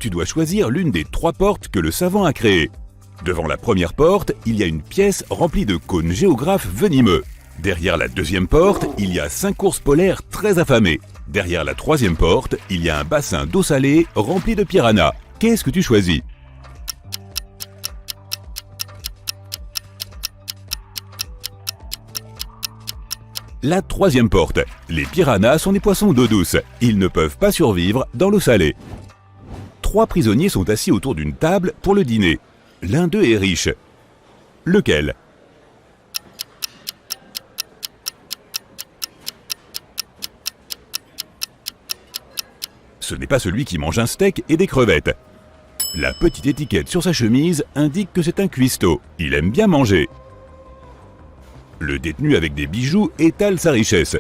tu dois choisir l'une des 3 portes que le savant a créées. Devant la première porte, il y a une pièce remplie de cônes géographes venimeux. Derrière la deuxième porte, il y a 5 ours polaires très affamés. Derrière la troisième porte, il y a un bassin d'eau salée rempli de piranhas. Qu'est-ce que tu choisis? La troisième porte. Les piranhas sont des poissons d'eau douce. Ils ne peuvent pas survivre dans l'eau salée. 3 prisonniers sont assis autour d'une table pour le dîner. L'un d'eux est riche. Lequel? Ce n'est pas celui qui mange un steak et des crevettes. La petite étiquette sur sa chemise indique que c'est un cuistot. Il aime bien manger. Le détenu avec des bijoux étale sa richesse.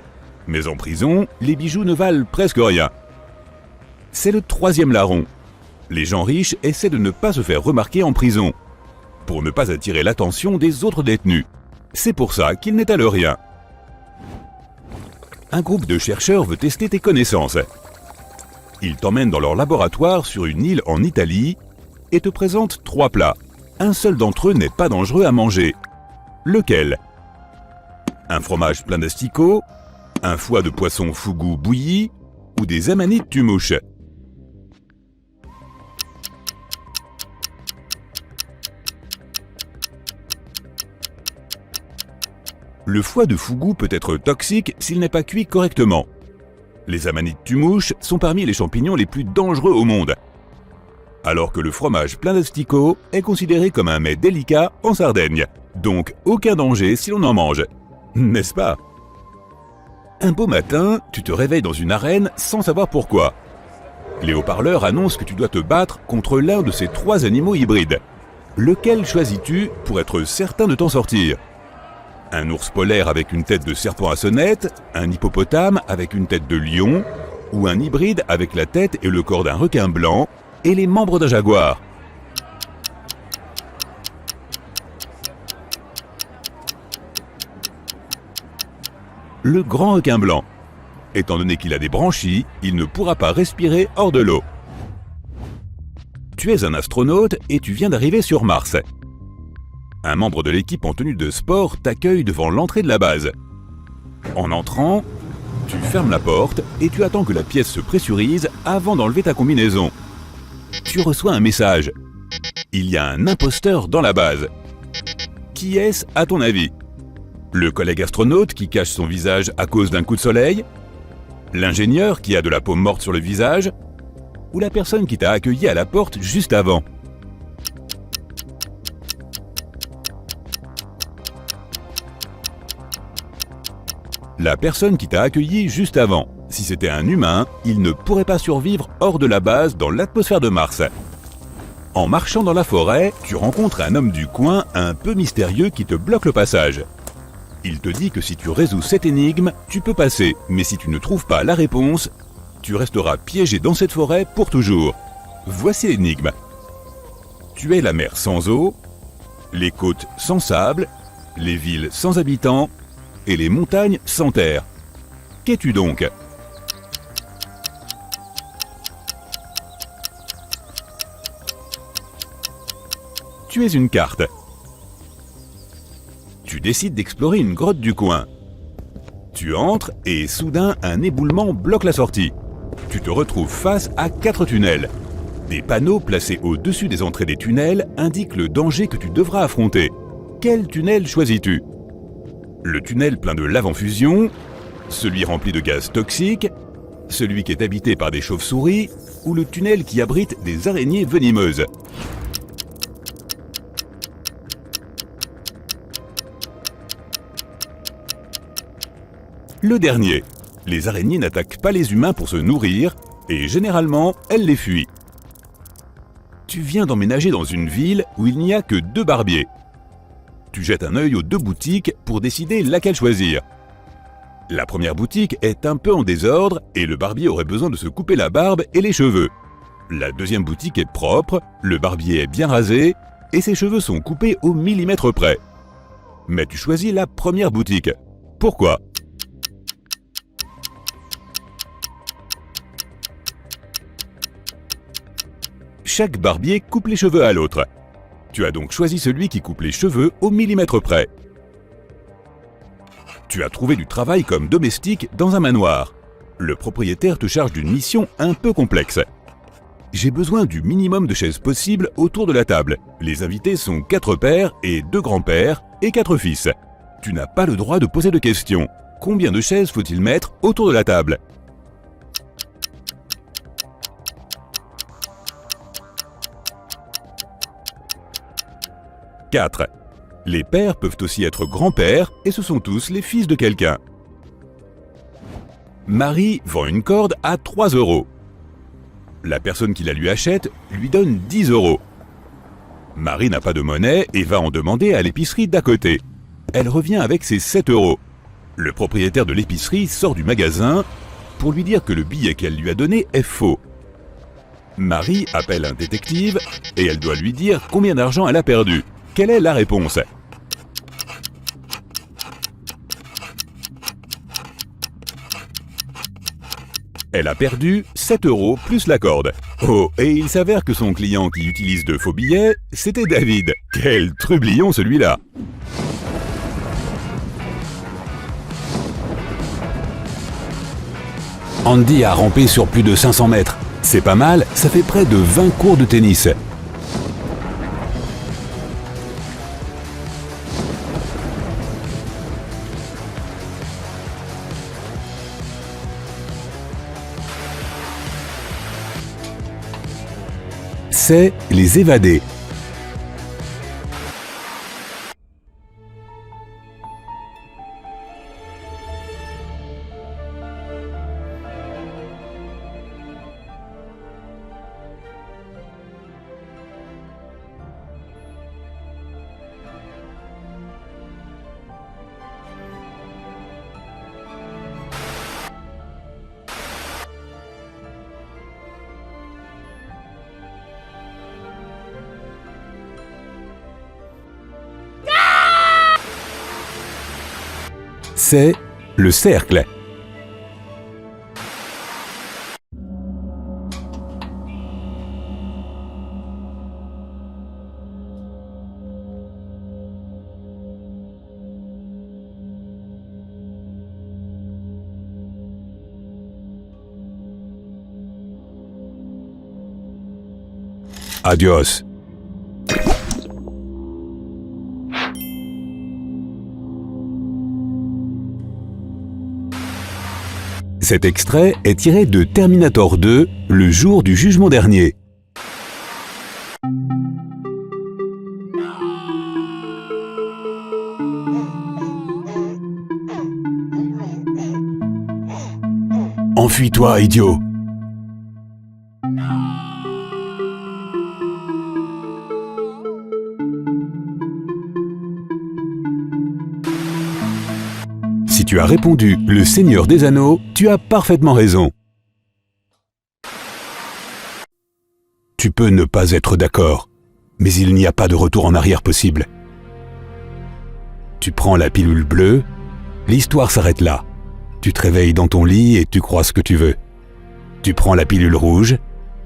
Mais en prison, les bijoux ne valent presque rien. C'est le troisième larron. Les gens riches essaient de ne pas se faire remarquer en prison, pour ne pas attirer l'attention des autres détenus. C'est pour ça qu'ils n'étalent rien. Un groupe de chercheurs veut tester tes connaissances. Ils t'emmènent dans leur laboratoire sur une île en Italie et te présentent 3 plats. Un seul d'entre eux n'est pas dangereux à manger. Lequel? Un fromage plein d'asticots, un foie de poisson fougou bouilli ou des amanites tumouches. Le foie de fougou peut être toxique s'il n'est pas cuit correctement. Les amanites tumouches sont parmi les champignons les plus dangereux au monde. Alors que le fromage plein d'asticots est considéré comme un mets délicat en Sardaigne. Donc aucun danger si l'on en mange. N'est-ce pas? Un beau matin, tu te réveilles dans une arène sans savoir pourquoi. Les haut-parleurs annoncent que tu dois te battre contre l'un de ces 3 animaux hybrides. Lequel choisis-tu pour être certain de t'en sortir? Un ours polaire avec une tête de serpent à sonnette, un hippopotame avec une tête de lion, ou un hybride avec la tête et le corps d'un requin blanc et les membres d'un jaguar? Le grand requin blanc. Étant donné qu'il a des branchies, il ne pourra pas respirer hors de l'eau. Tu es un astronaute et tu viens d'arriver sur Mars. Un membre de l'équipe en tenue de sport t'accueille devant l'entrée de la base. En entrant, tu fermes la porte et tu attends que la pièce se pressurise avant d'enlever ta combinaison. Tu reçois un message. Il y a un imposteur dans la base. Qui est-ce à ton avis? Le collègue astronaute qui cache son visage à cause d'un coup de soleil? L'ingénieur qui a de la peau morte sur le visage? Ou la personne qui t'a accueilli à la porte juste avant? La personne qui t'a accueilli juste avant. Si c'était un humain, il ne pourrait pas survivre hors de la base dans l'atmosphère de Mars. En marchant dans la forêt, tu rencontres un homme du coin un peu mystérieux qui te bloque le passage. Il te dit que si tu résous cette énigme, tu peux passer, mais si tu ne trouves pas la réponse, tu resteras piégé dans cette forêt pour toujours. Voici l'énigme. Tu es la mer sans eau, les côtes sans sable, les villes sans habitants et les montagnes sans terre. Qu'es-tu donc? Tu es une carte. Tu décides d'explorer une grotte du coin. Tu entres et soudain un éboulement bloque la sortie. Tu te retrouves face à 4 tunnels. Des panneaux placés au-dessus des entrées des tunnels indiquent le danger que tu devras affronter. Quel tunnel choisis-tu? Le tunnel plein de lave en fusion, celui rempli de gaz toxiques, celui qui est habité par des chauves-souris ou le tunnel qui abrite des araignées venimeuses? Le dernier. Les araignées n'attaquent pas les humains pour se nourrir et généralement, elles les fuient. Tu viens d'emménager dans une ville où il n'y a que 2 barbiers. Tu jettes un œil aux 2 boutiques pour décider laquelle choisir. La première boutique est un peu en désordre et le barbier aurait besoin de se couper la barbe et les cheveux. La deuxième boutique est propre, le barbier est bien rasé et ses cheveux sont coupés au millimètre près. Mais tu choisis la première boutique. Pourquoi? chaque barbier coupe les cheveux à l'autre. Tu as donc choisi celui qui coupe les cheveux au millimètre près. Tu as trouvé du travail comme domestique dans un manoir. Le propriétaire te charge d'une mission un peu complexe. J'ai besoin du minimum de chaises possible autour de la table. Les invités sont 4 pères et 2 grands-pères et 4 fils. Tu n'as pas le droit de poser de questions. Combien de chaises faut-il mettre autour de la table ? « 4. Les pères peuvent aussi être grands-pères et ce sont tous les fils de quelqu'un. Marie vend une corde à 3 €. La personne qui la lui achète lui donne 10 €. Marie n'a pas de monnaie et va en demander à l'épicerie d'à côté. Elle revient avec ses 7 €. Le propriétaire de l'épicerie sort du magasin pour lui dire que le billet qu'elle lui a donné est faux. Marie appelle un détective et elle doit lui dire combien d'argent elle a perdu. Quelle est la réponse ? Elle a perdu 7 € plus la corde. Oh, et il s'avère que son client qui utilise de faux billets, c'était David. Quel trublion celui-là ! Andy a rampé sur plus de 500 mètres. C'est pas mal, ça fait près de 20 cours de tennis. C'est les évadés. C'est le cercle. Adios. Cet extrait est tiré de Terminator 2, le jour du jugement dernier. Enfuis-toi, idiot! Si tu as répondu « Le Seigneur des Anneaux », tu as parfaitement raison. Tu peux ne pas être d'accord, mais il n'y a pas de retour en arrière possible. Tu prends la pilule bleue, l'histoire s'arrête là. Tu te réveilles dans ton lit et tu crois ce que tu veux. Tu prends la pilule rouge,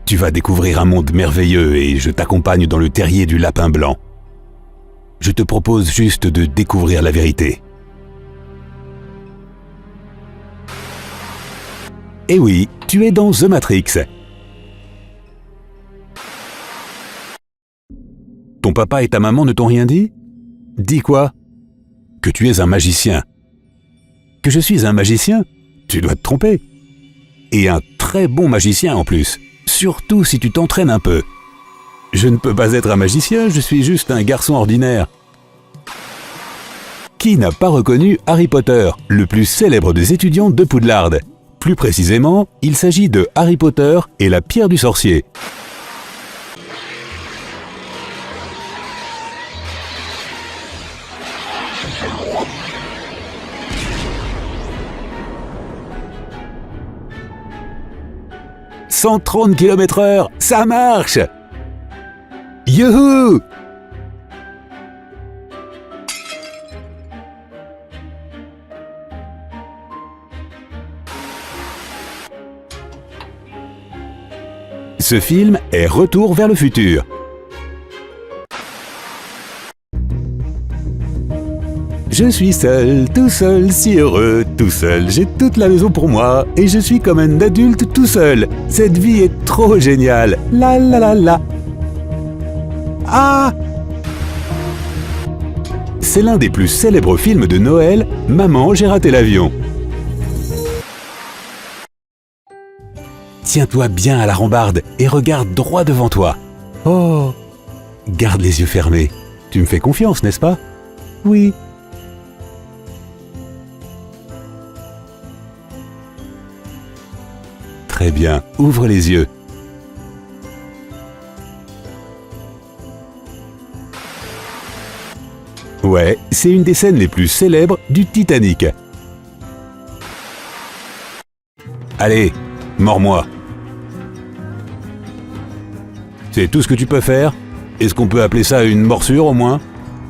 tu vas découvrir un monde merveilleux et je t'accompagne dans le terrier du lapin blanc. Je te propose juste de découvrir la vérité. Eh oui, tu es dans The Matrix. Ton papa et ta maman ne t'ont rien dit ? Dis quoi ? Que tu es un magicien. Que je suis un magicien ? Tu dois te tromper. Et un très bon magicien en plus, surtout si tu t'entraînes un peu. Je ne peux pas être un magicien, je suis juste un garçon ordinaire. Qui n'a pas reconnu Harry Potter, le plus célèbre des étudiants de Poudlard ? Plus précisément, il s'agit de Harry Potter et la pierre du sorcier. « 130 km/h, ça marche ! Youhou ! Ce film est Retour vers le futur. Je suis seul, tout seul, si heureux, tout seul. J'ai toute la maison pour moi et je suis comme un adulte tout seul. Cette vie est trop géniale. La la la la. Ah! C'est l'un des plus célèbres films de Noël, Maman, j'ai raté l'avion. Tiens-toi bien à la rambarde et regarde droit devant toi. Oh! Garde les yeux fermés. Tu me fais confiance, n'est-ce pas? Oui. Très bien, ouvre les yeux. Ouais, c'est une des scènes les plus célèbres du Titanic. Allez, mords-moi. C'est tout ce que tu peux faire? Est-ce qu'on peut appeler ça une morsure au moins?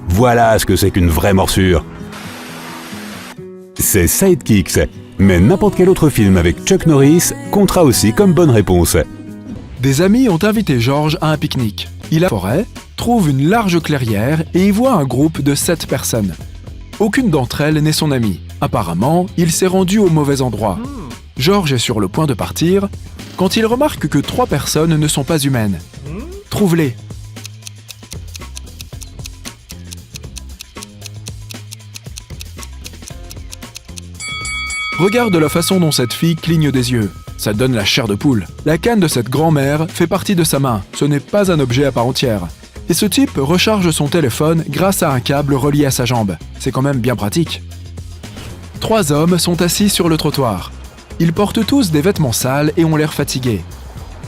Voilà ce que c'est qu'une vraie morsure. C'est Sidekicks, mais n'importe quel autre film avec Chuck Norris comptera aussi comme bonne réponse. Des amis ont invité George à un pique-nique. Il a la forêt, trouve une large clairière et y voit un groupe de 7 personnes. Aucune d'entre elles n'est son amie. Apparemment, il s'est rendu au mauvais endroit. George est sur le point de partir quand il remarque que 3 personnes ne sont pas humaines. Trouve-les. Regarde la façon dont cette fille cligne des yeux. Ça donne la chair de poule. La canne de cette grand-mère fait partie de sa main. Ce n'est pas un objet à part entière. Et ce type recharge son téléphone grâce à un câble relié à sa jambe. C'est quand même bien pratique. 3 hommes sont assis sur le trottoir. Ils portent tous des vêtements sales et ont l'air fatigués.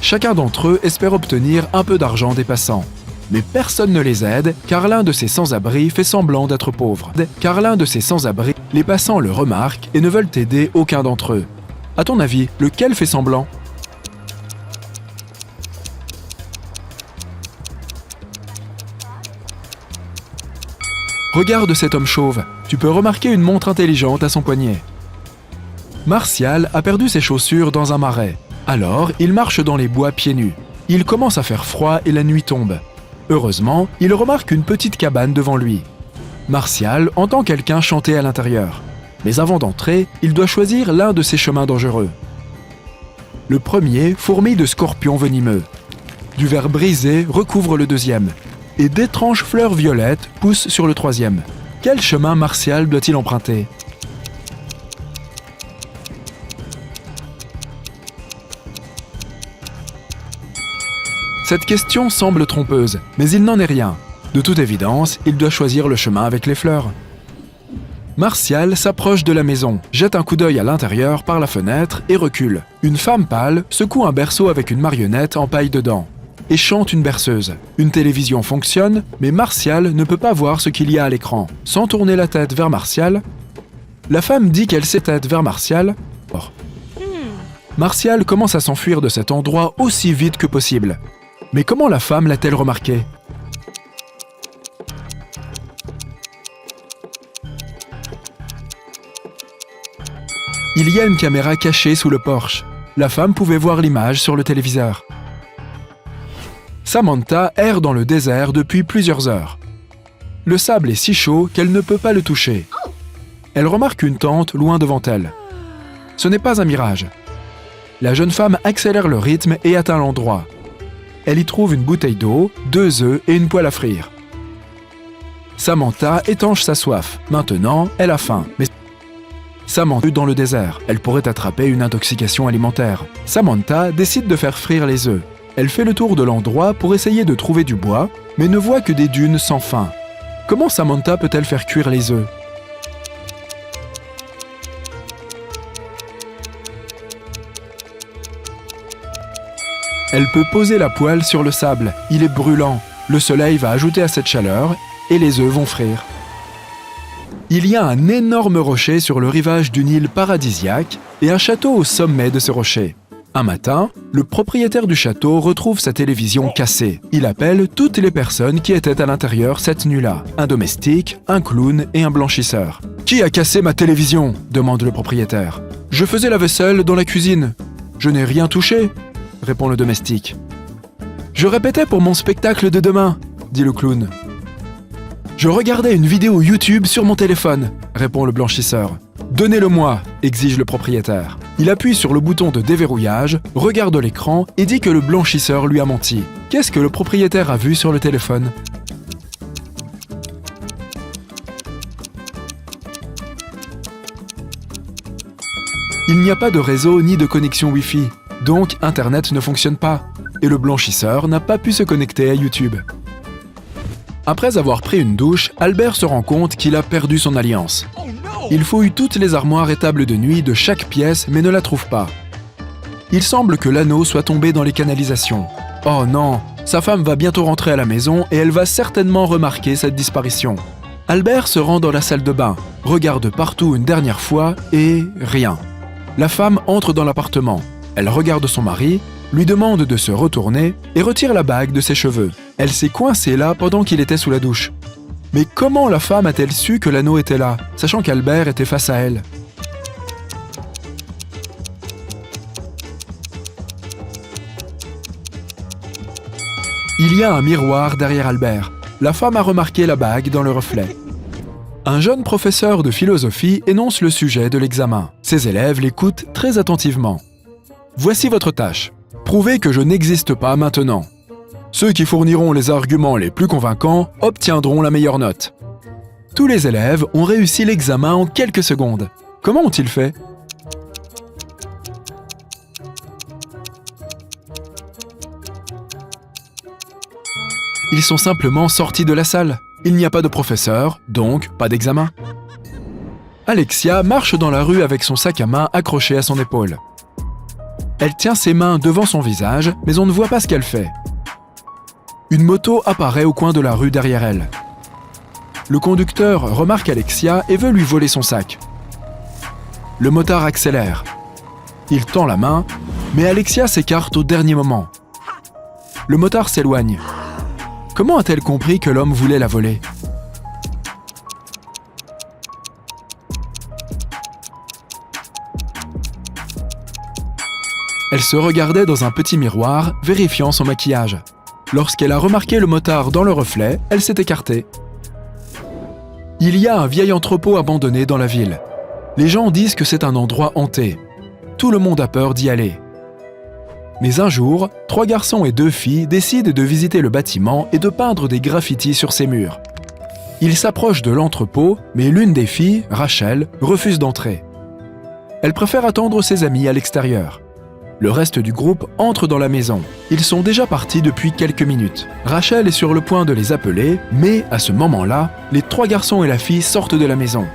Chacun d'entre eux espère obtenir un peu d'argent des passants. Mais personne ne les aide, car l'un de ces sans-abri fait semblant d'être pauvre. Les passants le remarquent et ne veulent aider aucun d'entre eux. À ton avis, lequel fait semblant? Regarde cet homme chauve. Tu peux remarquer une montre intelligente à son poignet. Martial a perdu ses chaussures dans un marais. Alors, il marche dans les bois pieds nus. Il commence à faire froid et la nuit tombe. Heureusement, il remarque une petite cabane devant lui. Martial entend quelqu'un chanter à l'intérieur. Mais avant d'entrer, il doit choisir l'un de ces chemins dangereux. Le premier fourmille de scorpions venimeux. Du verre brisé recouvre le deuxième. Et d'étranges fleurs violettes poussent sur le troisième. Quel chemin Martial doit-il emprunter? Cette question semble trompeuse, mais il n'en est rien. De toute évidence, il doit choisir le chemin avec les fleurs. Martial s'approche de la maison, jette un coup d'œil à l'intérieur par la fenêtre et recule. Une femme pâle secoue un berceau avec une marionnette en paille dedans et chante une berceuse. Une télévision fonctionne, mais Martial ne peut pas voir ce qu'il y a à l'écran. Sans tourner la tête vers Martial, la femme dit qu'elle s'est tête vers Martial. Martial commence à s'enfuir de cet endroit aussi vite que possible. Mais comment la femme l'a-t-elle remarqué? Il y a une caméra cachée sous le porche. La femme pouvait voir l'image sur le téléviseur. Samantha erre dans le désert depuis plusieurs heures. Le sable est si chaud qu'elle ne peut pas le toucher. Elle remarque une tente loin devant elle. Ce n'est pas un mirage. La jeune femme accélère le rythme et atteint l'endroit. Elle y trouve une bouteille d'eau, 2 œufs et une poêle à frire. Samantha étanche sa soif. Maintenant, elle a faim. Mais Samantha est dans le désert. Elle pourrait attraper une intoxication alimentaire. Samantha décide de faire frire les œufs. Elle fait le tour de l'endroit pour essayer de trouver du bois, mais ne voit que des dunes sans fin. Comment Samantha peut-elle faire cuire les œufs? Elle peut poser la poêle sur le sable. Il est brûlant. Le soleil va ajouter à cette chaleur et les œufs vont frire. Il y a un énorme rocher sur le rivage d'une île paradisiaque et un château au sommet de ce rocher. Un matin, le propriétaire du château retrouve sa télévision cassée. Il appelle toutes les personnes qui étaient à l'intérieur cette nuit-là. Un domestique, un clown et un blanchisseur. « Qui a cassé ma télévision ?» demande le propriétaire. « Je faisais la vaisselle dans la cuisine. Je n'ai rien touché », répond le domestique. Je répétais pour mon spectacle de demain, dit le clown. Je regardais une vidéo YouTube sur mon téléphone, répond le blanchisseur. Donnez-le-moi, exige le propriétaire. Il appuie sur le bouton de déverrouillage, regarde l'écran et dit que le blanchisseur lui a menti. Qu'est-ce que le propriétaire a vu sur le téléphone ? Il n'y a pas de réseau ni de connexion Wi-Fi, donc Internet ne fonctionne pas, et le blanchisseur n'a pas pu se connecter à YouTube. Après avoir pris une douche, Albert se rend compte qu'il a perdu son alliance. Il fouille toutes les armoires et tables de nuit de chaque pièce mais ne la trouve pas. Il semble que l'anneau soit tombé dans les canalisations. Oh non, sa femme va bientôt rentrer à la maison et elle va certainement remarquer cette disparition. Albert se rend dans la salle de bain, regarde partout une dernière fois et rien. La femme entre dans l'appartement. Elle regarde son mari, lui demande de se retourner et retire la bague de ses cheveux. Elle s'est coincée là pendant qu'il était sous la douche. Mais comment la femme a-t-elle su que l'anneau était là, sachant qu'Albert était face à elle ? Il y a un miroir derrière Albert. La femme a remarqué la bague dans le reflet. Un jeune professeur de philosophie énonce le sujet de l'examen. Ses élèves l'écoutent très attentivement. Voici votre tâche. Prouvez que je n'existe pas maintenant. Ceux qui fourniront les arguments les plus convaincants obtiendront la meilleure note. Tous les élèves ont réussi l'examen en quelques secondes. Comment ont-ils fait ? Ils sont simplement sortis de la salle. Il n'y a pas de professeur, donc pas d'examen. Alexia marche dans la rue avec son sac à main accroché à son épaule. Elle tient ses mains devant son visage, mais on ne voit pas ce qu'elle fait. Une moto apparaît au coin de la rue derrière elle. Le conducteur remarque Alexia et veut lui voler son sac. Le motard accélère. Il tend la main, mais Alexia s'écarte au dernier moment. Le motard s'éloigne. Comment a-t-elle compris que l'homme voulait la voler ? Elle se regardait dans un petit miroir, vérifiant son maquillage. Lorsqu'elle a remarqué le motard dans le reflet, elle s'est écartée. Il y a un vieil entrepôt abandonné dans la ville. Les gens disent que c'est un endroit hanté. Tout le monde a peur d'y aller. Mais un jour, 3 garçons et 2 filles décident de visiter le bâtiment et de peindre des graffitis sur ses murs. Ils s'approchent de l'entrepôt, mais l'une des filles, Rachel, refuse d'entrer. Elle préfère attendre ses amis à l'extérieur. Le reste du groupe entre dans la maison. Ils sont déjà partis depuis quelques minutes. Rachel est sur le point de les appeler, mais à ce moment-là, les 3 garçons et la fille sortent de la maison.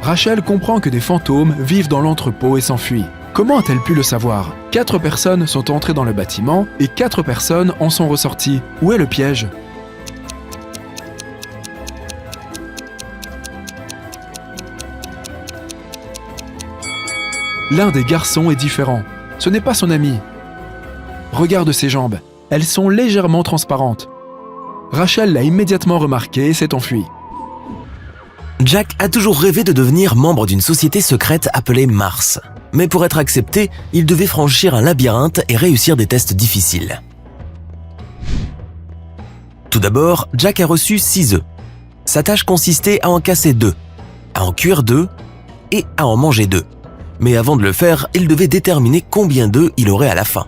Rachel comprend que des fantômes vivent dans l'entrepôt et s'enfuient. Comment a-t-elle pu le savoir ? 4 personnes sont entrées dans le bâtiment et 4 personnes en sont ressorties. Où est le piège ? L'un des garçons est différent. Ce n'est pas son ami. Regarde ses jambes. Elles sont légèrement transparentes. Rachel l'a immédiatement remarqué et s'est enfuie. Jack a toujours rêvé de devenir membre d'une société secrète appelée Mars. Mais pour être accepté, il devait franchir un labyrinthe et réussir des tests difficiles. Tout d'abord, Jack a reçu 6 œufs. Sa tâche consistait à en casser 2, à en cuire 2 et à en manger 2. Mais avant de le faire, il devait déterminer combien d'œufs il aurait à la fin.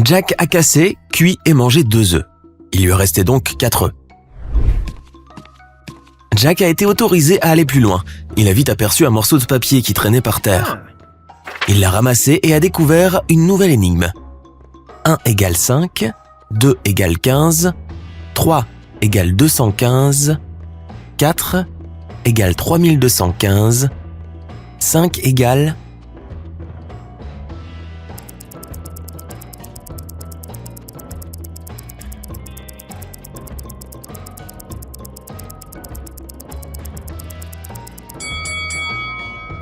Jack a cassé, cuit et mangé 2 œufs. Il lui restait donc 4 œufs. Jack a été autorisé à aller plus loin. Il a vite aperçu un morceau de papier qui traînait par terre. Il l'a ramassé et a découvert une nouvelle énigme. 1 égale 5, 2 égale 15, 3 égale 215, 4 égale 3215, 5 égale...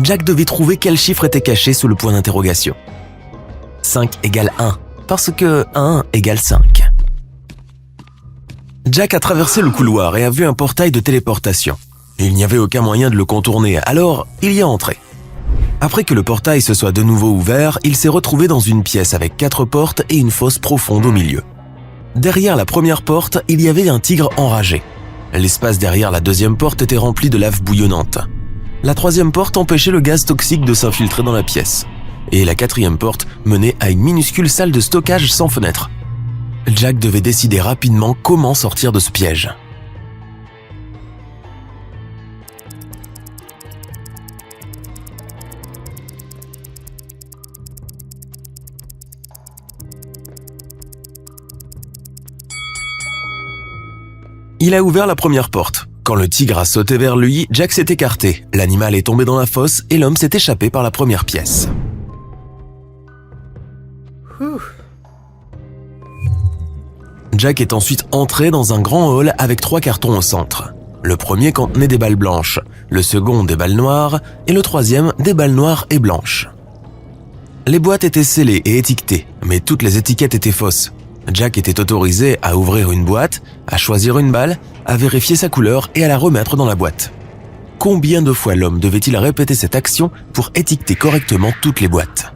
Jack devait trouver quel chiffre était caché sous le point d'interrogation. 5 égale 1, parce que 1 égale 5. Jack a traversé le couloir et a vu un portail de téléportation. Il n'y avait aucun moyen de le contourner, alors il y est entré. Après que le portail se soit de nouveau ouvert, il s'est retrouvé dans une pièce avec 4 portes et une fosse profonde au milieu. Derrière la première porte, il y avait un tigre enragé. L'espace derrière la deuxième porte était rempli de lave bouillonnante. La troisième porte empêchait le gaz toxique de s'infiltrer dans la pièce. Et la quatrième porte menait à une minuscule salle de stockage sans fenêtre. Jack devait décider rapidement comment sortir de ce piège. Il a ouvert la première porte. Quand le tigre a sauté vers lui, Jack s'est écarté. L'animal est tombé dans la fosse et l'homme s'est échappé par la première pièce. Jack est ensuite entré dans un grand hall avec 3 cartons au centre. Le premier contenait des balles blanches, le second des balles noires et le troisième des balles noires et blanches. Les boîtes étaient scellées et étiquetées, mais toutes les étiquettes étaient fausses. Jack était autorisé à ouvrir une boîte, à choisir une balle, à vérifier sa couleur et à la remettre dans la boîte. Combien de fois l'homme devait-il répéter cette action pour étiqueter correctement toutes les boîtes ?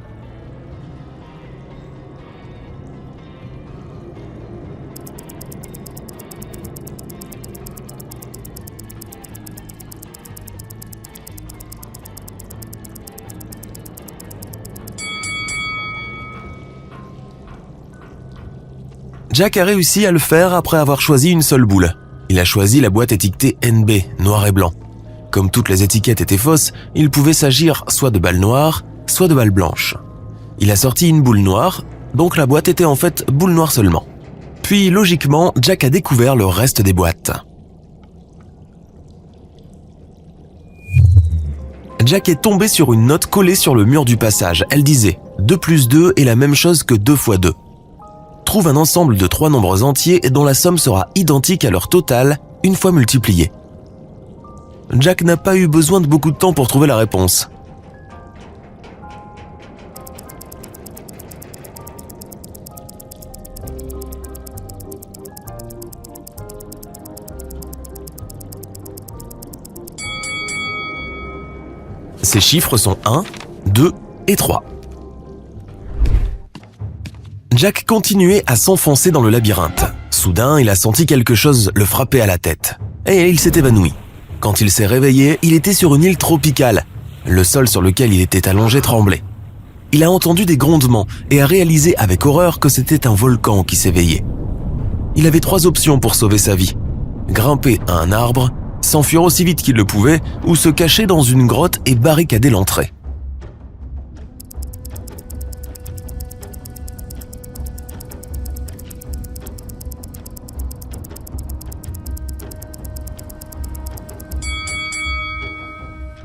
Jack a réussi à le faire après avoir choisi une seule boule. Il a choisi la boîte étiquetée NB, noir et blanc. Comme toutes les étiquettes étaient fausses, il pouvait s'agir soit de balles noires, soit de balles blanches. Il a sorti une boule noire, donc la boîte était en fait boule noire seulement. Puis, logiquement, Jack a découvert le reste des boîtes. Jack est tombé sur une note collée sur le mur du passage. Elle disait « 2 plus 2 est la même chose que 2 fois 2 ». Trouve un ensemble de 3 nombres entiers dont la somme sera identique à leur total une fois multipliée. Jack n'a pas eu besoin de beaucoup de temps pour trouver la réponse. Ces chiffres sont 1, 2 et 3. Jack continuait à s'enfoncer dans le labyrinthe. Soudain, il a senti quelque chose le frapper à la tête. Et il s'est évanoui. Quand il s'est réveillé, il était sur une île tropicale. Le sol sur lequel il était allongé tremblait. Il a entendu des grondements et a réalisé avec horreur que c'était un volcan qui s'éveillait. Il avait 3 options pour sauver sa vie. Grimper à un arbre, s'enfuir aussi vite qu'il le pouvait, ou se cacher dans une grotte et barricader l'entrée.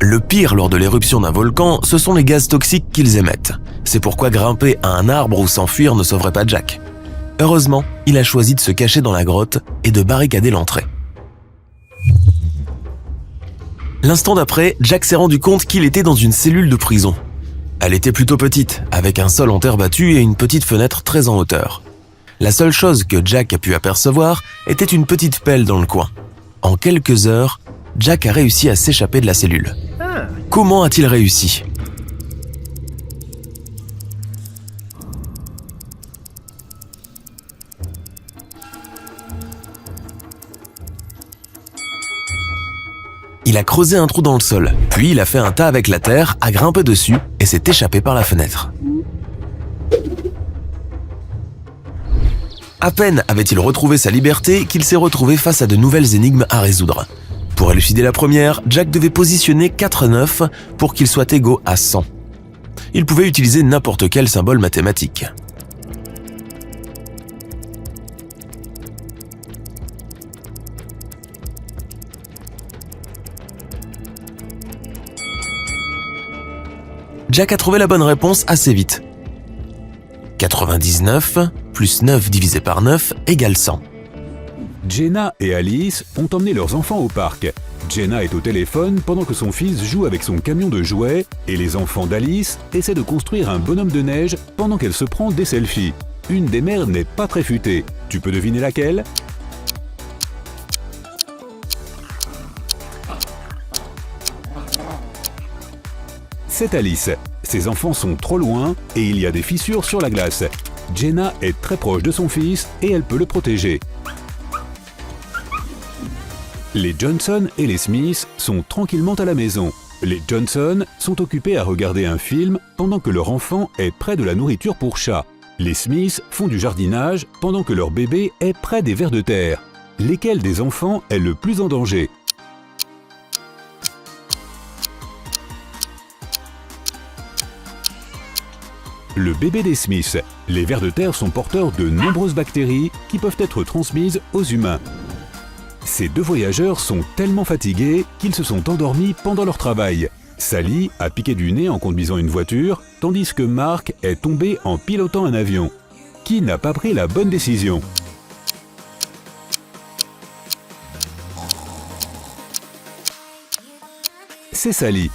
Le pire lors de l'éruption d'un volcan, ce sont les gaz toxiques qu'ils émettent. C'est pourquoi grimper à un arbre ou s'enfuir ne sauverait pas Jack. Heureusement, il a choisi de se cacher dans la grotte et de barricader l'entrée. L'instant d'après, Jack s'est rendu compte qu'il était dans une cellule de prison. Elle était plutôt petite, avec un sol en terre battue et une petite fenêtre très en hauteur. La seule chose que Jack a pu apercevoir était une petite pelle dans le coin. En quelques heures, Jack a réussi à s'échapper de la cellule. Comment a-t-il réussi ? Il a creusé un trou dans le sol, puis il a fait un tas avec la terre, a grimpé dessus et s'est échappé par la fenêtre. À peine avait-il retrouvé sa liberté qu'il s'est retrouvé face à de nouvelles énigmes à résoudre. Pour élucider la première, Jack devait positionner 4 9 pour qu'ils soient égaux à 100. Il pouvait utiliser n'importe quel symbole mathématique. Jack a trouvé la bonne réponse assez vite. 99 plus 9 divisé par 9 égale 100. Jenna et Alice ont emmené leurs enfants au parc. Jenna est au téléphone pendant que son fils joue avec son camion de jouets et les enfants d'Alice essaient de construire un bonhomme de neige pendant qu'elle se prend des selfies. Une des mères n'est pas très futée. Tu peux deviner laquelle ? C'est Alice. Ses enfants sont trop loin et il y a des fissures sur la glace. Jenna est très proche de son fils et elle peut le protéger. Les Johnson et les Smith sont tranquillement à la maison. Les Johnson sont occupés à regarder un film pendant que leur enfant est près de la nourriture pour chat. Les Smith font du jardinage pendant que leur bébé est près des vers de terre. Lesquels des enfants est le plus en danger? Le bébé des Smiths. Les vers de terre sont porteurs de nombreuses bactéries qui peuvent être transmises aux humains. Ces deux voyageurs sont tellement fatigués qu'ils se sont endormis pendant leur travail. Sally a piqué du nez en conduisant une voiture, tandis que Mark est tombé en pilotant un avion. Qui n'a pas pris la bonne décision? C'est Sally.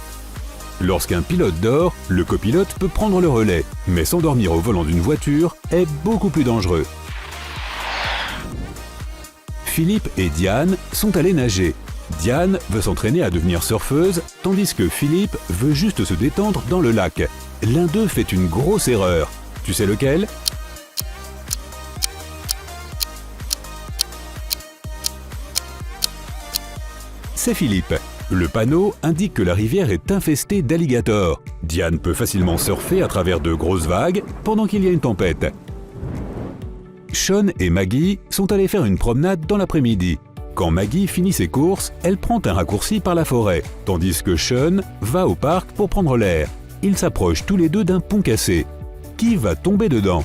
Lorsqu'un pilote dort, le copilote peut prendre le relais, mais s'endormir au volant d'une voiture est beaucoup plus dangereux. Philippe et Diane sont allés nager. Diane veut s'entraîner à devenir surfeuse, tandis que Philippe veut juste se détendre dans le lac. L'un d'eux fait une grosse erreur. Tu sais lequel? C'est Philippe. Le panneau indique que la rivière est infestée d'alligators. Diane peut facilement surfer à travers de grosses vagues pendant qu'il y a une tempête. Sean et Maggie sont allés faire une promenade dans l'après-midi. Quand Maggie finit ses courses, elle prend un raccourci par la forêt, tandis que Sean va au parc pour prendre l'air. Ils s'approchent tous les deux d'un pont cassé. Qui va tomber dedans?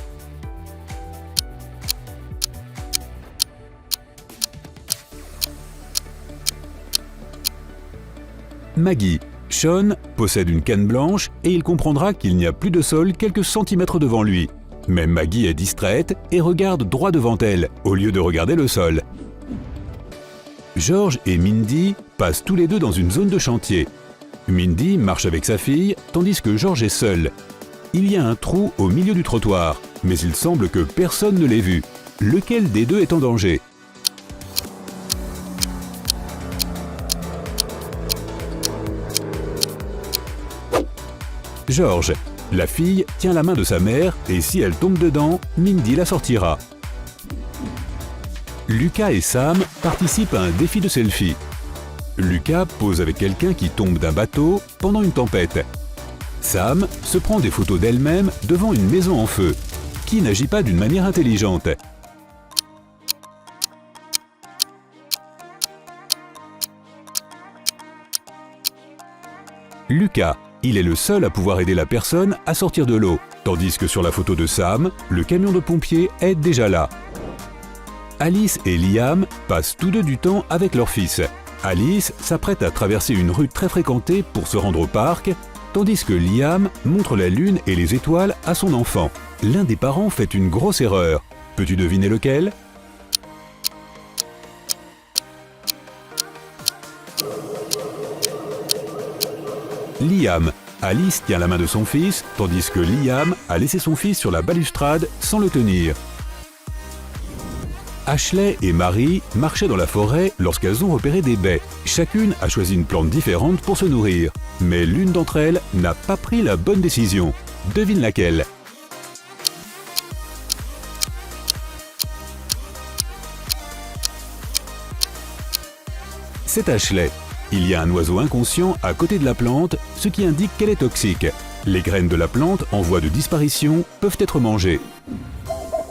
Maggie. Sean possède une canne blanche et il comprendra qu'il n'y a plus de sol quelques centimètres devant lui. Mais Maggie est distraite et regarde droit devant elle, au lieu de regarder le sol. George et Mindy passent tous les deux dans une zone de chantier. Mindy marche avec sa fille, tandis que George est seul. Il y a un trou au milieu du trottoir, mais il semble que personne ne l'ait vu. Lequel des deux est en danger? George. La fille tient la main de sa mère et si elle tombe dedans, Mindy la sortira. Lucas et Sam participent à un défi de selfie. Lucas pose avec quelqu'un qui tombe d'un bateau pendant une tempête. Sam se prend des photos d'elle-même devant une maison en feu. Qui n'agit pas d'une manière intelligente? Lucas. Il est le seul à pouvoir aider la personne à sortir de l'eau, tandis que sur la photo de Sam, le camion de pompiers est déjà là. Alice et Liam passent tous deux du temps avec leur fils. Alice s'apprête à traverser une rue très fréquentée pour se rendre au parc, tandis que Liam montre la lune et les étoiles à son enfant. L'un des parents fait une grosse erreur. Peux-tu deviner lequel? Liam. Alice tient la main de son fils, tandis que Liam a laissé son fils sur la balustrade sans le tenir. Ashley et Marie marchaient dans la forêt lorsqu'elles ont repéré des baies. Chacune a choisi une plante différente pour se nourrir. Mais l'une d'entre elles n'a pas pris la bonne décision. Devine laquelle? C'est Ashley. Il y a un oiseau inconscient à côté de la plante, ce qui indique qu'elle est toxique. Les graines de la plante en voie de disparition peuvent être mangées.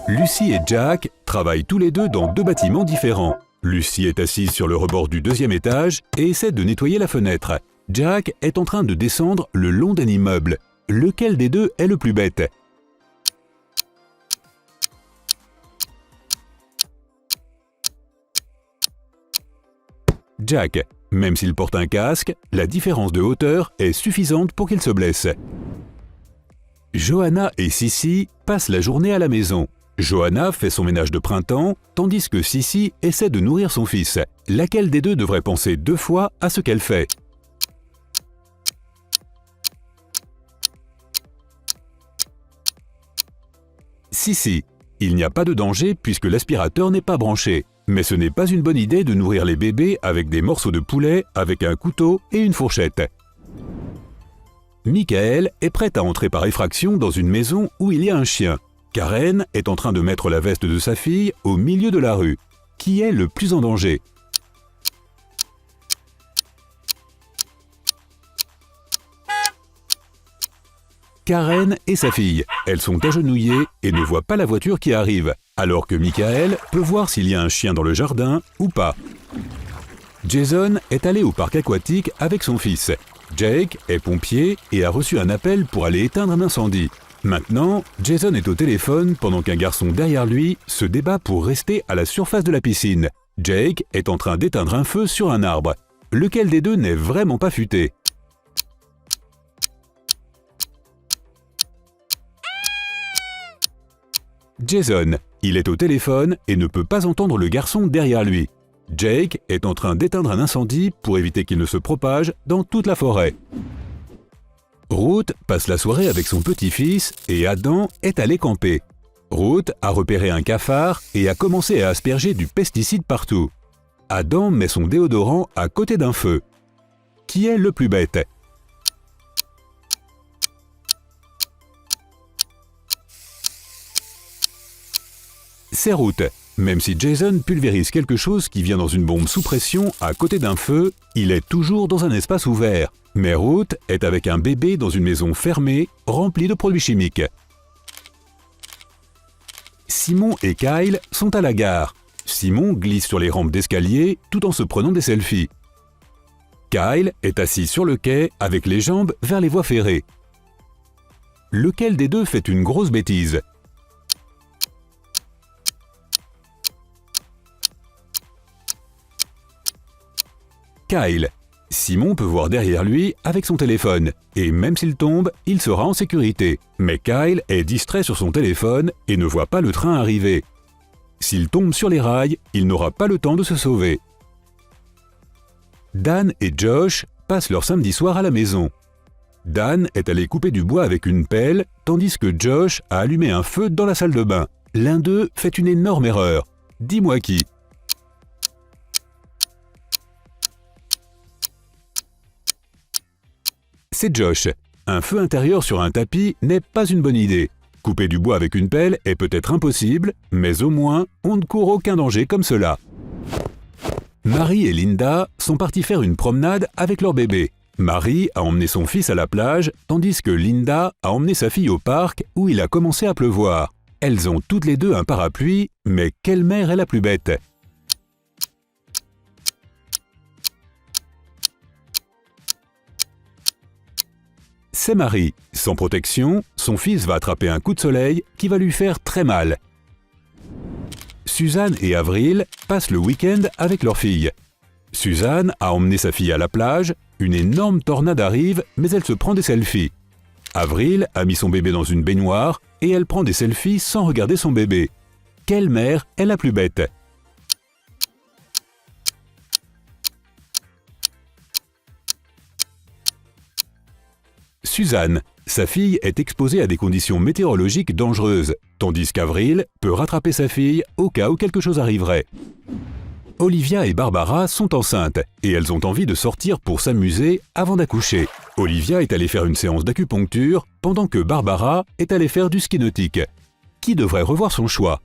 Lucy et Jack travaillent tous les deux dans deux bâtiments différents. Lucy est assise sur le rebord du deuxième étage et essaie de nettoyer la fenêtre. Jack est en train de descendre le long d'un immeuble. Lequel des deux est le plus bête? Jack. Même s'il porte un casque, la différence de hauteur est suffisante pour qu'il se blesse. Johanna et Sissy passent la journée à la maison. Johanna fait son ménage de printemps, tandis que Sissy essaie de nourrir son fils. Laquelle des deux devrait penser 2 fois à ce qu'elle fait? Sissy. Il n'y a pas de danger puisque l'aspirateur n'est pas branché. Mais ce n'est pas une bonne idée de nourrir les bébés avec des morceaux de poulet, avec un couteau et une fourchette. Michael est prêt à entrer par effraction dans une maison où il y a un chien. Karen est en train de mettre la veste de sa fille au milieu de la rue. Qui est le plus en danger? Karen et sa fille. Elles sont agenouillées et ne voient pas la voiture qui arrive, alors que Michael peut voir s'il y a un chien dans le jardin ou pas. Jason est allé au parc aquatique avec son fils. Jake est pompier et a reçu un appel pour aller éteindre un incendie. Maintenant, Jason est au téléphone pendant qu'un garçon derrière lui se débat pour rester à la surface de la piscine. Jake est en train d'éteindre un feu sur un arbre. Lequel des deux n'est vraiment pas futé? Jason, il est au téléphone et ne peut pas entendre le garçon derrière lui. Jake est en train d'éteindre un incendie pour éviter qu'il ne se propage dans toute la forêt. Ruth passe la soirée avec son petit-fils et Adam est allé camper. Ruth a repéré un cafard et a commencé à asperger du pesticide partout. Adam met son déodorant à côté d'un feu. Qui est le plus bête? C'est Ruth. Même si Jason pulvérise quelque chose qui vient dans une bombe sous pression à côté d'un feu, il est toujours dans un espace ouvert. Mais Ruth est avec un bébé dans une maison fermée, remplie de produits chimiques. Simon et Kyle sont à la gare. Simon glisse sur les rampes d'escalier tout en se prenant des selfies. Kyle est assis sur le quai avec les jambes vers les voies ferrées. Lequel des deux fait une grosse bêtise? Kyle. Simon peut voir derrière lui avec son téléphone, et même s'il tombe, il sera en sécurité. Mais Kyle est distrait sur son téléphone et ne voit pas le train arriver. S'il tombe sur les rails, il n'aura pas le temps de se sauver. Dan et Josh passent leur samedi soir à la maison. Dan est allé couper du bois avec une pelle, tandis que Josh a allumé un feu dans la salle de bain. L'un d'eux fait une énorme erreur. Dis-moi qui? C'est Josh. Un feu intérieur sur un tapis n'est pas une bonne idée. Couper du bois avec une pelle est peut-être impossible, mais au moins, on ne court aucun danger comme cela. Marie et Linda sont partis faire une promenade avec leur bébé. Marie a emmené son fils à la plage, tandis que Linda a emmené sa fille au parc où il a commencé à pleuvoir. Elles ont toutes les deux un parapluie, mais quelle mère est la plus bête? C'est Marie. Sans protection, son fils va attraper un coup de soleil qui va lui faire très mal. Suzanne et Avril passent le week-end avec leur fille. Suzanne a emmené sa fille à la plage, une énorme tornade arrive, mais elle se prend des selfies. Avril a mis son bébé dans une baignoire et elle prend des selfies sans regarder son bébé. Quelle mère est la plus bête? Suzanne. Sa fille est exposée à des conditions météorologiques dangereuses, tandis qu'Avril peut rattraper sa fille au cas où quelque chose arriverait. Olivia et Barbara sont enceintes et elles ont envie de sortir pour s'amuser avant d'accoucher. Olivia est allée faire une séance d'acupuncture pendant que Barbara est allée faire du ski nautique. Qui devrait revoir son choix?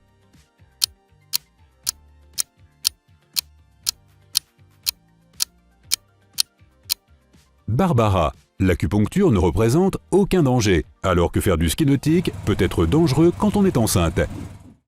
Barbara. L'acupuncture ne représente aucun danger, alors que faire du ski nautique peut être dangereux quand on est enceinte.